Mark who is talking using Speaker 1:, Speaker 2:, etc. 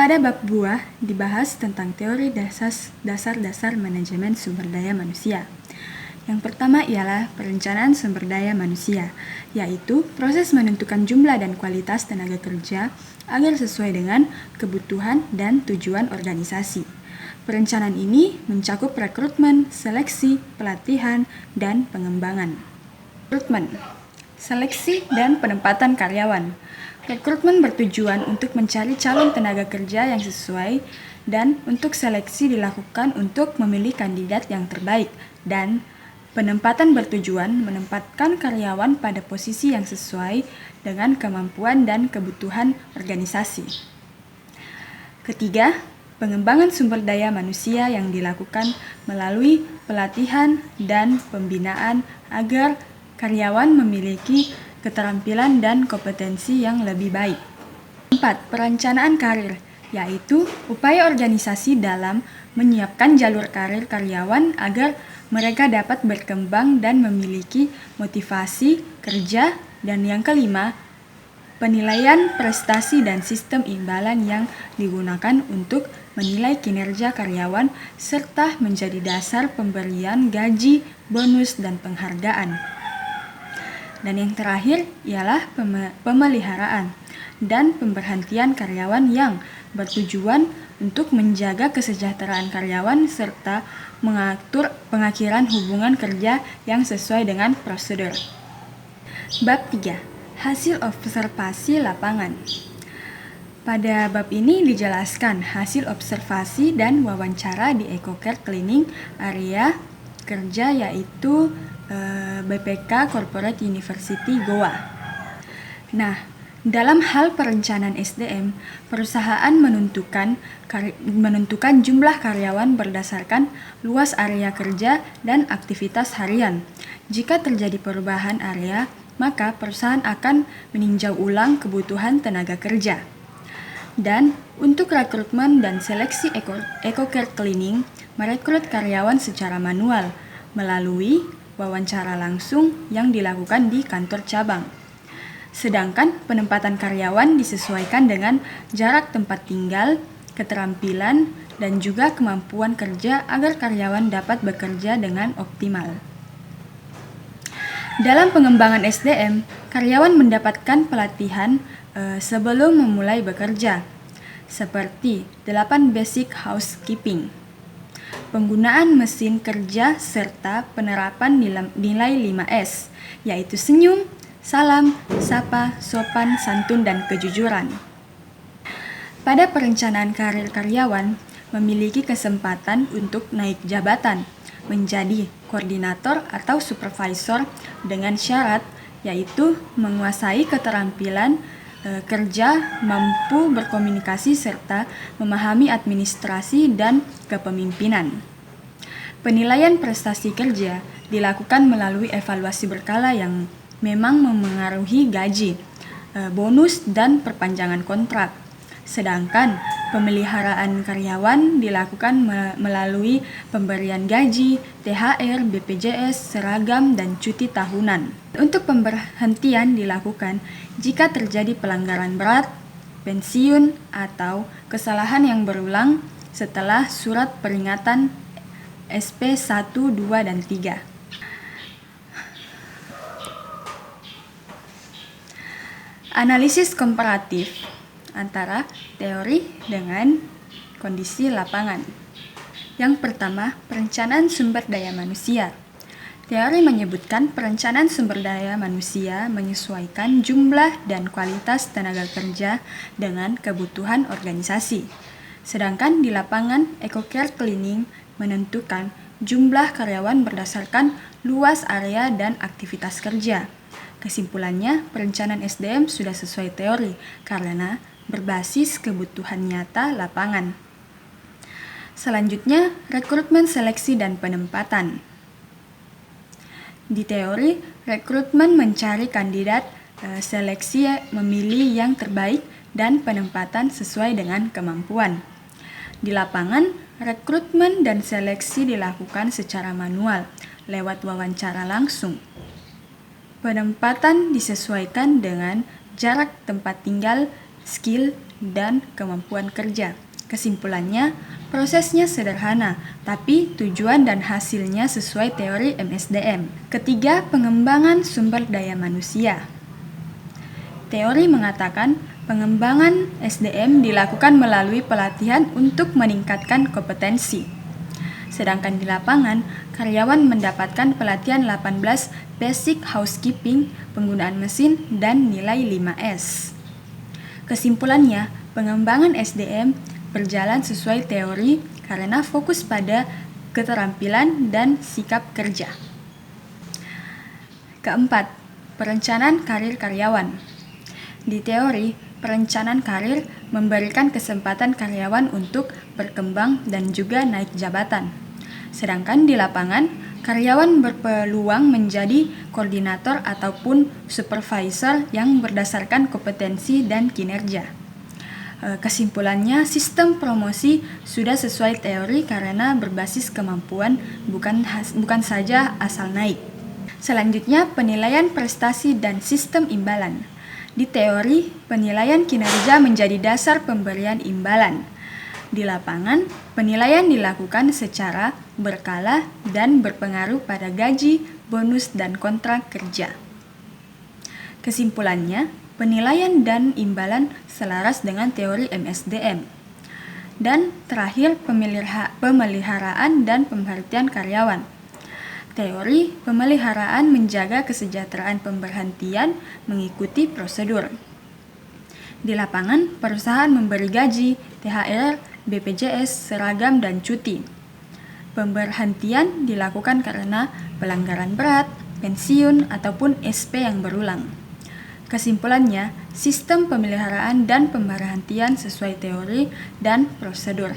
Speaker 1: Pada bab 2 dibahas tentang teori dasar-dasar manajemen sumber daya manusia. Yang pertama ialah perencanaan sumber daya manusia, yaitu proses menentukan jumlah dan kualitas tenaga kerja agar sesuai dengan kebutuhan dan tujuan organisasi. Perencanaan ini mencakup rekrutmen, seleksi, pelatihan, dan pengembangan. Rekrutmen, seleksi, dan penempatan karyawan. Rekrutmen bertujuan untuk mencari calon tenaga kerja yang sesuai dan untuk seleksi dilakukan untuk memilih kandidat yang terbaik, dan penempatan bertujuan menempatkan karyawan pada posisi yang sesuai dengan kemampuan dan kebutuhan organisasi. Ketiga, pengembangan sumber daya manusia yang dilakukan melalui pelatihan dan pembinaan agar karyawan memiliki keterampilan dan kompetensi yang lebih baik. 4. Perencanaan karir, yaitu upaya organisasi dalam menyiapkan jalur karir karyawan agar mereka dapat berkembang dan memiliki motivasi kerja. Dan yang kelima, penilaian prestasi dan sistem imbalan yang digunakan untuk menilai kinerja karyawan serta menjadi dasar pemberian gaji, bonus, dan penghargaan. Dan yang terakhir ialah pemeliharaan dan pemberhentian karyawan yang bertujuan untuk menjaga kesejahteraan karyawan serta mengatur pengakhiran hubungan kerja yang sesuai dengan prosedur. Bab 3. Hasil observasi lapangan. Pada bab ini dijelaskan hasil observasi dan wawancara di EcoCare Cleaning area kerja yaitu BPK Corporate University Goa. Nah, dalam hal perencanaan SDM, perusahaan menentukan jumlah karyawan berdasarkan luas area kerja dan aktivitas harian. Jika terjadi perubahan area, maka perusahaan akan meninjau ulang kebutuhan tenaga kerja. Dan untuk rekrutmen dan seleksi EcoCare Cleaning merekrut karyawan secara manual melalui wawancara langsung yang dilakukan di kantor cabang. Sedangkan penempatan karyawan disesuaikan dengan jarak tempat tinggal, keterampilan, dan juga kemampuan kerja agar karyawan dapat bekerja dengan optimal. Dalam pengembangan SDM, karyawan mendapatkan pelatihan sebelum memulai bekerja, seperti 8 basic housekeeping, penggunaan mesin kerja, serta penerapan nilai 5S, yaitu senyum, salam, sapa, sopan, santun, dan kejujuran. Pada perencanaan karir karyawan, memiliki kesempatan untuk naik jabatan menjadi koordinator atau supervisor dengan syarat yaitu menguasai keterampilan kerja, mampu berkomunikasi, serta memahami administrasi dan kepemimpinan. Penilaian prestasi kerja dilakukan melalui evaluasi berkala yang memang memengaruhi gaji, bonus, dan perpanjangan kontrak. Sedangkan pemeliharaan karyawan dilakukan melalui pemberian gaji, THR, BPJS, seragam, dan cuti tahunan. Untuk pemberhentian dilakukan jika terjadi pelanggaran berat, pensiun, atau kesalahan yang berulang setelah surat peringatan SP 1, 2, dan 3. Analisis komparatif antara teori dengan kondisi lapangan. Yang pertama, perencanaan sumber daya manusia. Teori menyebutkan perencanaan sumber daya manusia menyesuaikan jumlah dan kualitas tenaga kerja dengan kebutuhan organisasi. Sedangkan di lapangan, EcoCare Cleaning menentukan jumlah karyawan berdasarkan luas area dan aktivitas kerja. Kesimpulannya, perencanaan SDM sudah sesuai teori karena berbasis kebutuhan nyata lapangan. Selanjutnya, rekrutmen, seleksi, dan penempatan. Di teori, rekrutmen mencari kandidat, seleksi memilih yang terbaik, dan penempatan sesuai dengan kemampuan. Di lapangan, rekrutmen dan seleksi dilakukan secara manual lewat wawancara langsung. Penempatan disesuaikan dengan jarak tempat tinggal, skill, dan kemampuan kerja. Kesimpulannya, prosesnya sederhana, tapi tujuan dan hasilnya sesuai teori MSDM. Ketiga, pengembangan sumber daya manusia. Teori mengatakan pengembangan SDM dilakukan melalui pelatihan untuk meningkatkan kompetensi. Sedangkan di lapangan, karyawan mendapatkan pelatihan 18 basic housekeeping, penggunaan mesin, dan nilai 5S. Kesimpulannya, pengembangan SDM berjalan sesuai teori karena fokus pada keterampilan dan sikap kerja. Keempat, perencanaan karir karyawan. Di teori, perencanaan karir memberikan kesempatan karyawan untuk berkembang dan juga naik jabatan. Sedangkan di lapangan, karyawan berpeluang menjadi koordinator ataupun supervisor yang berdasarkan kompetensi dan kinerja. Kesimpulannya, sistem promosi sudah sesuai teori karena berbasis kemampuan, bukan saja asal naik. Selanjutnya, penilaian prestasi dan sistem imbalan. Di teori, penilaian kinerja menjadi dasar pemberian imbalan. Di lapangan, penilaian dilakukan secara berkala dan berpengaruh pada gaji, bonus, dan kontrak kerja. Kesimpulannya, penilaian dan imbalan selaras dengan teori MSDM. Dan terakhir, pemeliharaan dan pemerhatian karyawan. Teori pemeliharaan menjaga kesejahteraan pemberhentian mengikuti prosedur. Di lapangan, perusahaan memberi gaji, THR, BPJS, seragam, dan cuti. Pemberhentian dilakukan karena pelanggaran berat, pensiun, ataupun SP yang berulang. Kesimpulannya, sistem pemeliharaan dan pemberhentian sesuai teori dan prosedur.